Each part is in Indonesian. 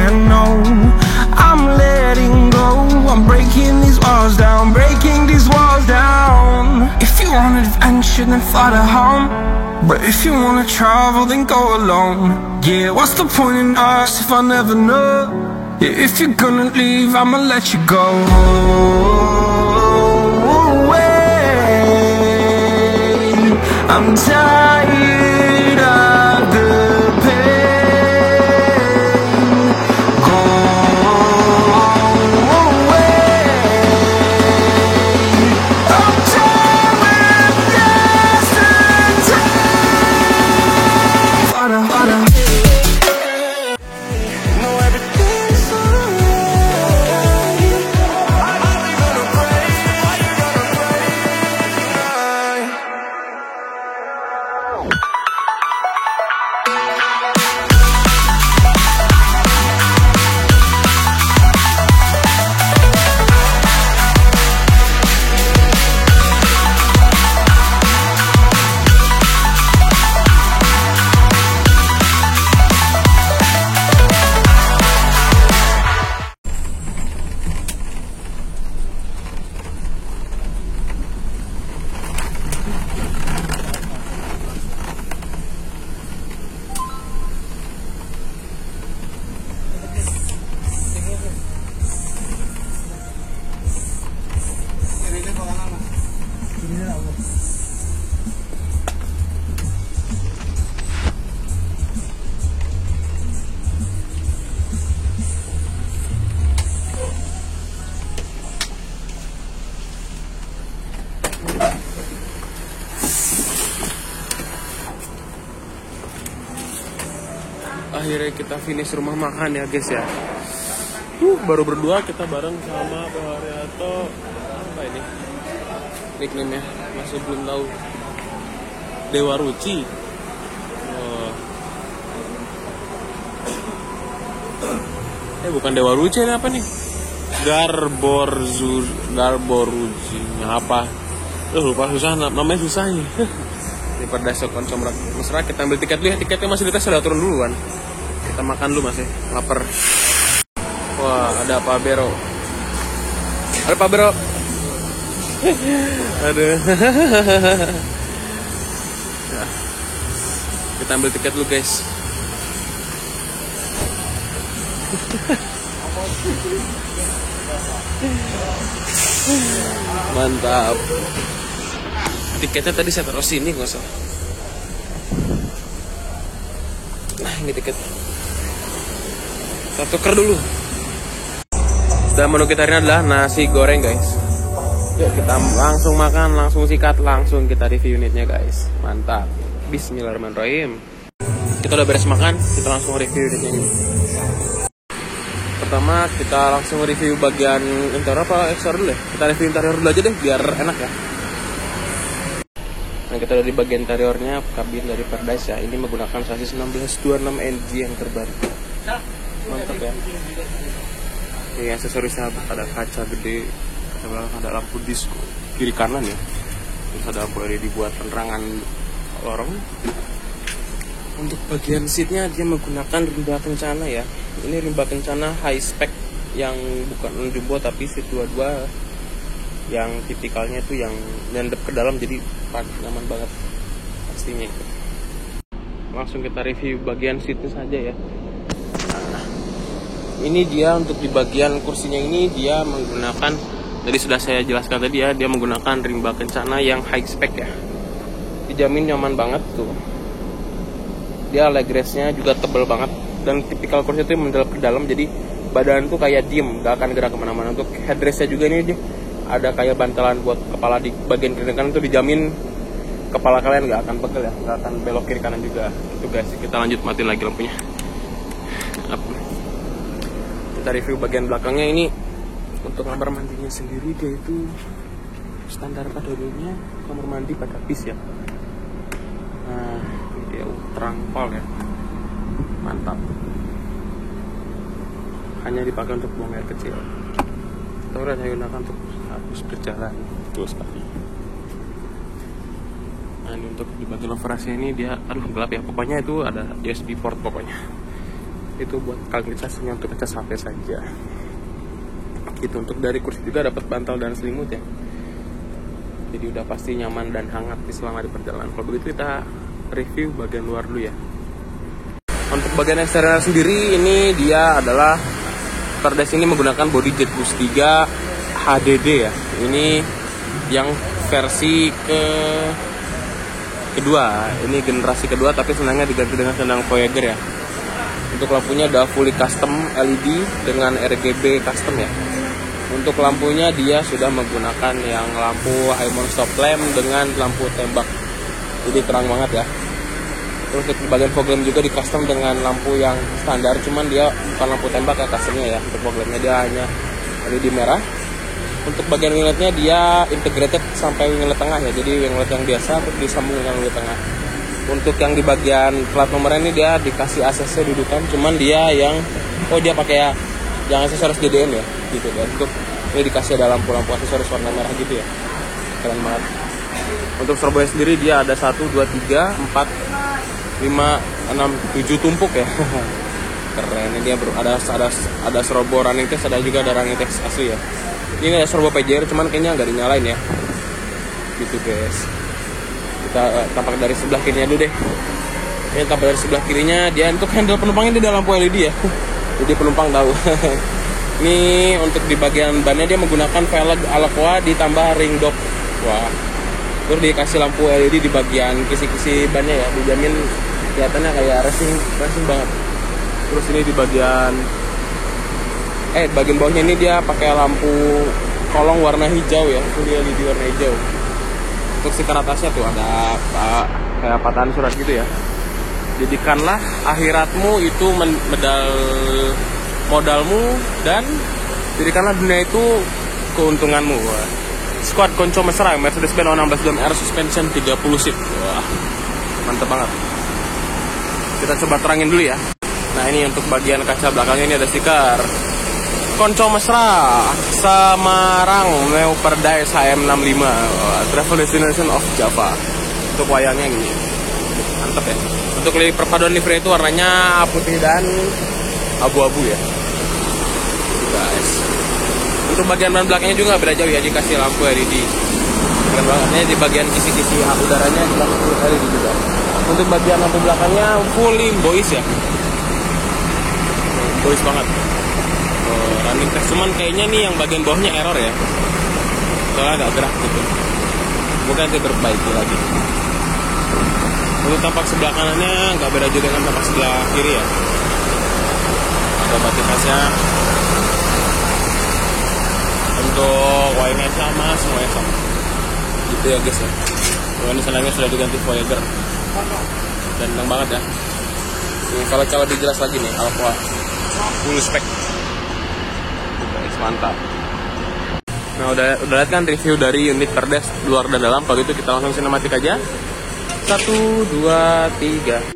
and no, I'm letting go. I'm breaking these walls down, breaking these walls down. If you want adventure, then fly to home. But if you wanna travel, then go alone. Yeah, what's the point in us if I never know? Yeah, if you're gonna leave, I'ma let you go. I'm tired of the pain. Go away. I'm tired of yesterday. Harder, harder. Know everything's alright. Are we gonna pray? Are you gonna pray tonight? Akhirnya kita finish rumah makan ya guys ya. Baru berdua kita bareng sama Pak Haryato. Apa ini nickname-nya? Masih belum tahu. Dewa Ruci. Bukan Dewa Ruci, ini apa nih? Garboruci. Apa? Lupa susah, namanya susah nih. Di Perdas Konsumrak mesra, kita ambil tiket dulu ya. Tiketnya masih di tes, sudah turun duluan. Kita makan dulu, masih lapar. Wah, ada Pak Bero. Ada Pak Bero. Aduh. Nah, kita ambil tiket dulu guys. Mantap. Tiketnya tadi saya taruh sini nggak salah. Nah, ini tiket. Kita tuker dulu. Dan menu kita hari ini adalah nasi goreng guys. Yuk kita langsung makan, langsung sikat, langsung kita review unitnya guys. Mantap. Bismillahirrahmanirrahim. Kita udah beres makan, kita langsung review unitnya ini. Pertama kita langsung review bagian interior apa eksterior dulu ya? Kita review interior dulu aja deh biar enak ya. Nah, kita udah di bagian interiornya, kabin dari Perdas ya. Ini menggunakan sasis 1626 NG yang terbaru. Mantap ya. Ini aksesorisnya ada kaca gede, kaca belakang, ada lampu disco kiri kanan ya. Terus ada lampu LED buat penerangan lorong. Untuk bagian seatnya dia menggunakan rimba kencana ya. Ini rimba kencana high spec yang bukan jumbo tapi seat 22 yang tipikalnya itu yang nyendep ke dalam, jadi nyaman banget pastinya. Langsung kita review bagian seatnya saja ya. Nah, ini dia untuk di bagian kursinya ini dia menggunakan, tadi sudah saya jelaskan tadi ya, dia menggunakan rimba kencana yang high spec ya. Dijamin nyaman banget tuh. Dia leg rest-nya juga tebal banget dan tipikal kursi itu mendalam ke dalam, jadi badan tuh kayak diem, gak akan gerak kemana-mana. Untuk headrest-nya juga ini dia ada kayak bantalan buat kepala di bagian kiri kanan, itu dijamin kepala kalian gak akan pegel ya, gak akan belok kiri kanan juga. Itu guys, kita lanjut matiin lagi lampunya. Kita review bagian belakangnya ini. Untuk kamar mandinya sendiri dia itu standar pada umumnya kamar mandi pada bis ya. Nah, dia terangpal ya, mantap. Hanya dipakai untuk buang air kecil. Toilet hanya digunakan untuk habis berjalan, betul sekali. Nah, ini untuk di bagian operasi ini dia, aduh gelap ya, pokoknya itu ada USB port pokoknya. Itu buat kalibrasinya untuk ngecas HP saja. Gitu. Untuk dari kursi juga dapat bantal dan selimut ya. Jadi udah pasti nyaman dan hangat selama di perjalanan. Kalau begitu kita review bagian luar dulu ya. Untuk bagian eksterior sendiri ini dia adalah Pardes ini menggunakan bodi Jetboost 3 HDD ya. Ini yang versi kedua. Ini generasi kedua tapi senangnya diganti dengan senang Voyager ya. Untuk lampunya udah fully custom LED dengan RGB custom ya. Untuk lampunya dia sudah menggunakan yang lampu High Stop Lamp dengan lampu tembak. Jadi terang banget ya. Terus untuk bagian fog lamp juga di custom dengan lampu yang standar, cuman dia bukan lampu tembak ya customnya ya. Untuk fog lampnya dia hanya LED merah. Untuk bagian wingletnya dia integrated sampai winglet tengah ya. Jadi winglet yang biasa terus disambung dengan winglet tengah. Untuk yang di bagian plat nomornya ini dia dikasih ACC dudukan, cuman dia yang dia pakai yang aksesoris DDM ya gitu kan. Untuk ini dikasih ada lampu-lampu aksesoris warna merah gitu ya. Keren banget. Untuk strobo sendiri dia ada 1, 2, 3, 4, 5, 6, 7 tumpuk ya. Keren. Ini dia ada strobo running test, ada juga ada running test asli ya. Ini ada strobo PJR cuman kayaknya nggak dinyalain ya. Gitu guys. Kita tampak dari sebelah kirinya dulu deh. Ini tampak dari sebelah kirinya dia untuk handle penumpangnya dia ada lampu LED ya. Jadi penumpang tahu. Ini untuk di bagian bannya dia menggunakan velg Alcoa ditambah ring dop. Wah. Terus dikasih lampu LED di bagian kisi-kisi bannya ya. Dijamin kelihatannya kayak racing banget. Terus ini di bagian bawahnya ini dia pakai lampu kolong warna hijau ya. Itu dia LED warna hijau. Untuk stiker atasnya tuh ada kayak patahan surat gitu ya. Jadikanlah akhiratmu itu modalmu dan jadikanlah dunia itu keuntunganmu. Squad Konco mesra Mercedes-Benz 16 DMR suspension 30 seat. Wah, mantep banget. Kita coba terangin dulu ya. Nah ini untuk bagian kaca belakangnya ini ada stiker Konco mesra Semarang Neo Paradise HM65 Travel Destination of Java. Untuk wayangnya gini, mantep ya. Untuk perpaduan livery itu warnanya putih dan abu-abu ya guys. Untuk bagian ban belakangnya juga beda jauh ya, dikasih lampu LED. Keren banget. Di bagian kisi-kisi udaranya juga lampu LED juga. Untuk bagian lampu belakangnya fully boys ya. Boys banget. Running test cuman kayaknya nih yang bagian bawahnya error ya. Soalnya agak gerak gitu. Mungkin nanti diperbaiki lagi. Untuk tampak sebelah kanannya nggak beda juga dengan tampak sebelah kiri ya. Ada batik khasnya. Untuk wayangnya sama, semuanya sama. Gitu ya guys ya. Ini senangnya sudah diganti Voyager. Dan enak banget ya. Ini kalau lebih jelas lagi nih Alcoa full spec. Guys, mantap. Nah udah lihat kan review dari unit Pardes luar dan dalam. Kalau gitu kita langsung sinematik aja. 1, 2, 3.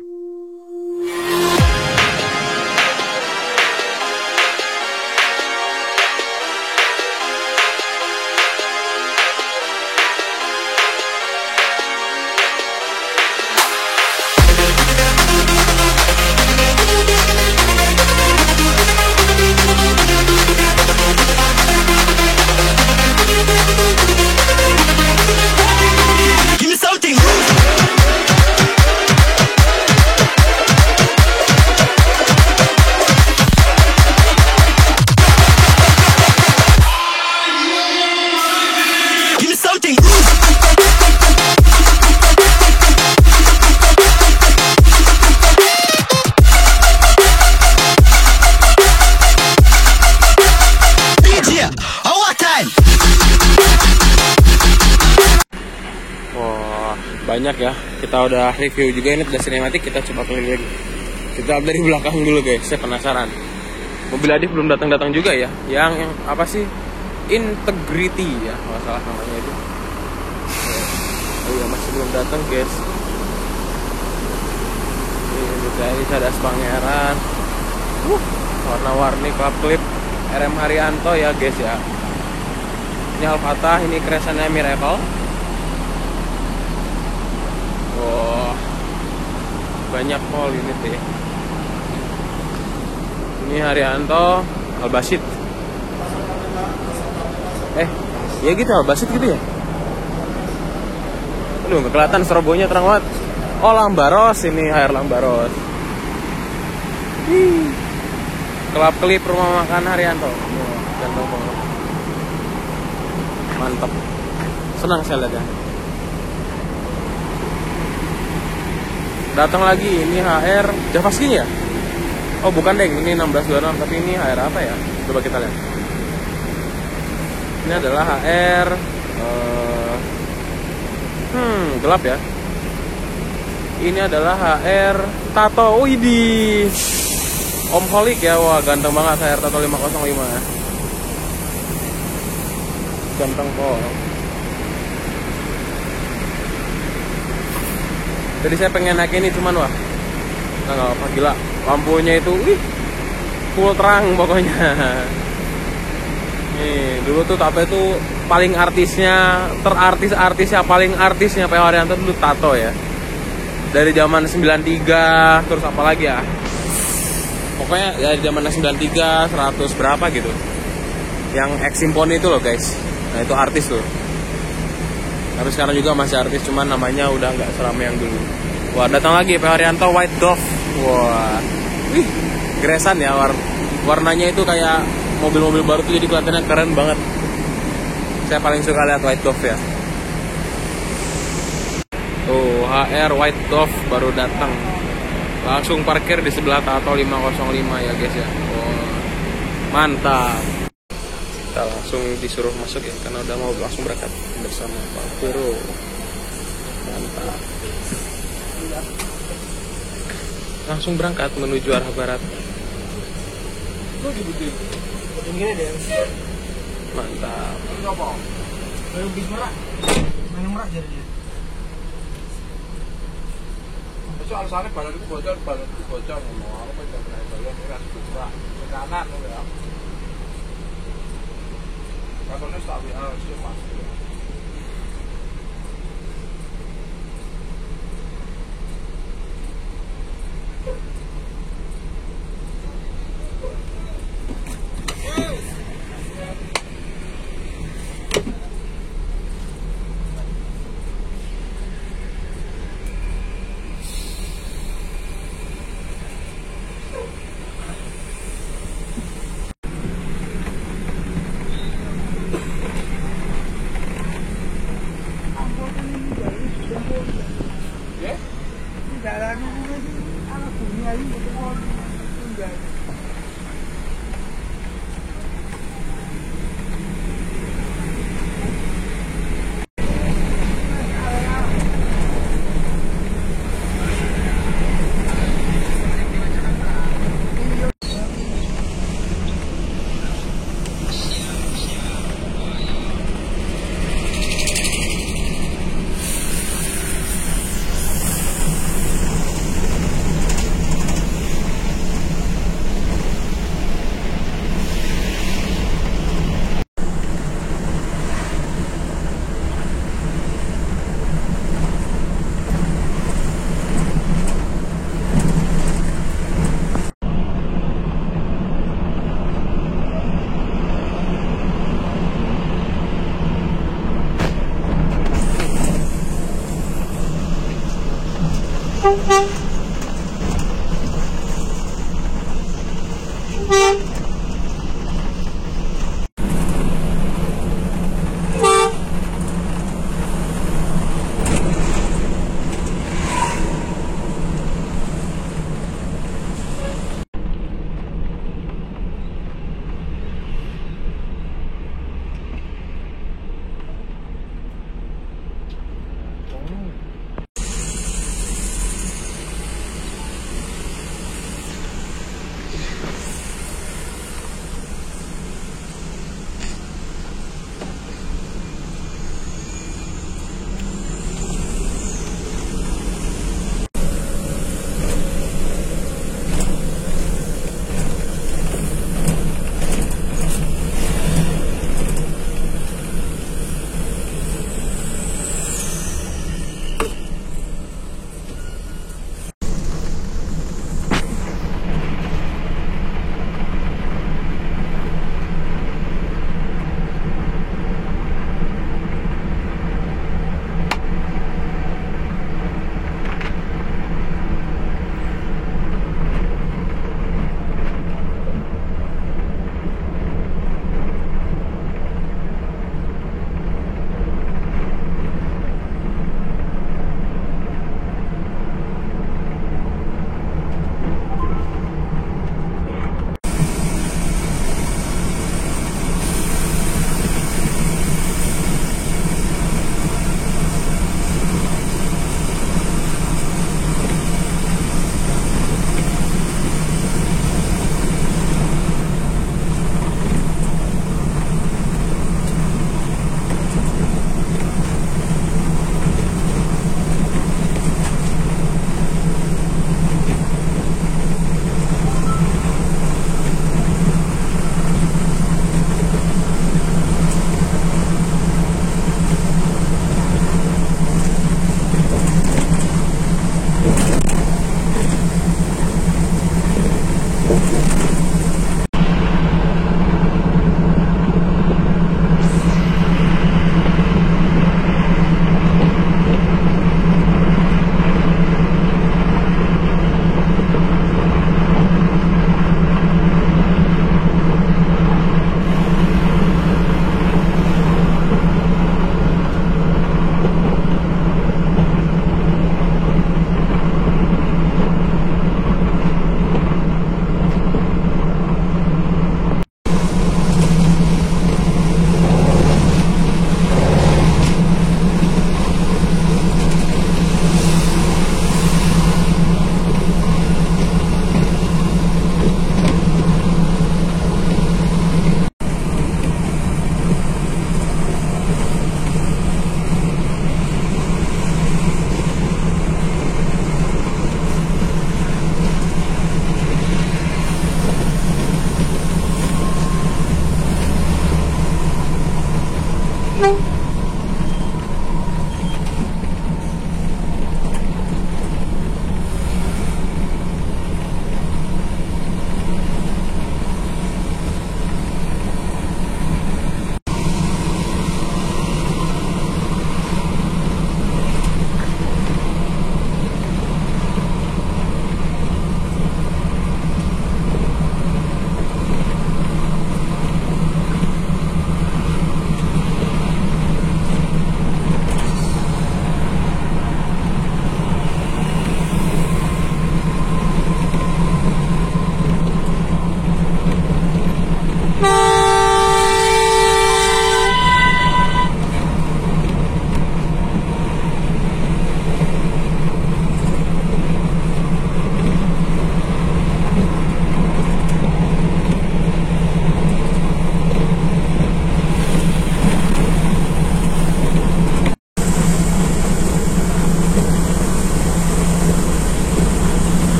Banyak ya, kita udah review juga ini udah sinematik, kita coba keliling. Kita dari belakang dulu guys, saya penasaran. Mobil Adif belum datang juga ya, yang apa sih Integrity ya, nggak salah namanya itu. Oh iya masih belum datang guys. Ini guys ada Pangeran, warna-warni klap klip RM Haryanto ya guys ya. Ini Al-Fatah, ini kreasannya Miracle. Wah, banyak mall unit ya. Ini Haryanto Albasit. Ya gitu Albasit gitu ya. Aduh, nggak kelihatan strobonya terang banget. Oh, Lambaros ini, HR Lambaros. Kelap-kelip rumah makan Haryanto. Ganteng banget. Mantap. Senang saya lihatnya. Datang lagi, ini HR Javaskin ya? Oh bukan deh, ini 1626, tapi ini HR apa ya? Coba kita lihat. Ini adalah HR gelap ya. Ini adalah HR Tato. Widih, Om Holik ya. Wah, ganteng banget HR Tato 505 ya. Ganteng kok. Jadi saya pengen naik ini, cuman wah nggak apa, gila lampunya itu full terang pokoknya. Nih dulu tuh Tato itu paling artisnya, terartis-artisnya, paling artisnya P. Haryanto dulu Tato ya. Dari zaman 93 terus apa lagi ya, pokoknya dari zaman 93 100 berapa gitu, yang X Simponi itu loh guys. Nah itu artis tuh. Tapi sekarang juga masih artis, cuman namanya udah nggak seramai yang dulu. Wah, datang lagi P. Haryanto White Dove. Wah, geresan ya, warnanya itu kayak mobil-mobil baru tuh, jadi kelihatannya keren banget. Saya paling suka lihat White Dove ya. Tuh, HR White Dove baru datang. Langsung parkir di sebelah Tato 505 ya guys ya. Oh, mantap. Kita langsung disuruh masuk ya, karena udah mau langsung berangkat bersama Pak Vero. Mantap. Langsung berangkat menuju arah barat. Mantap. Alasannya balon itu bocor ngomong aku pengen balon ini kasih buka kanan ya. Karena tak sih mas. Thank you.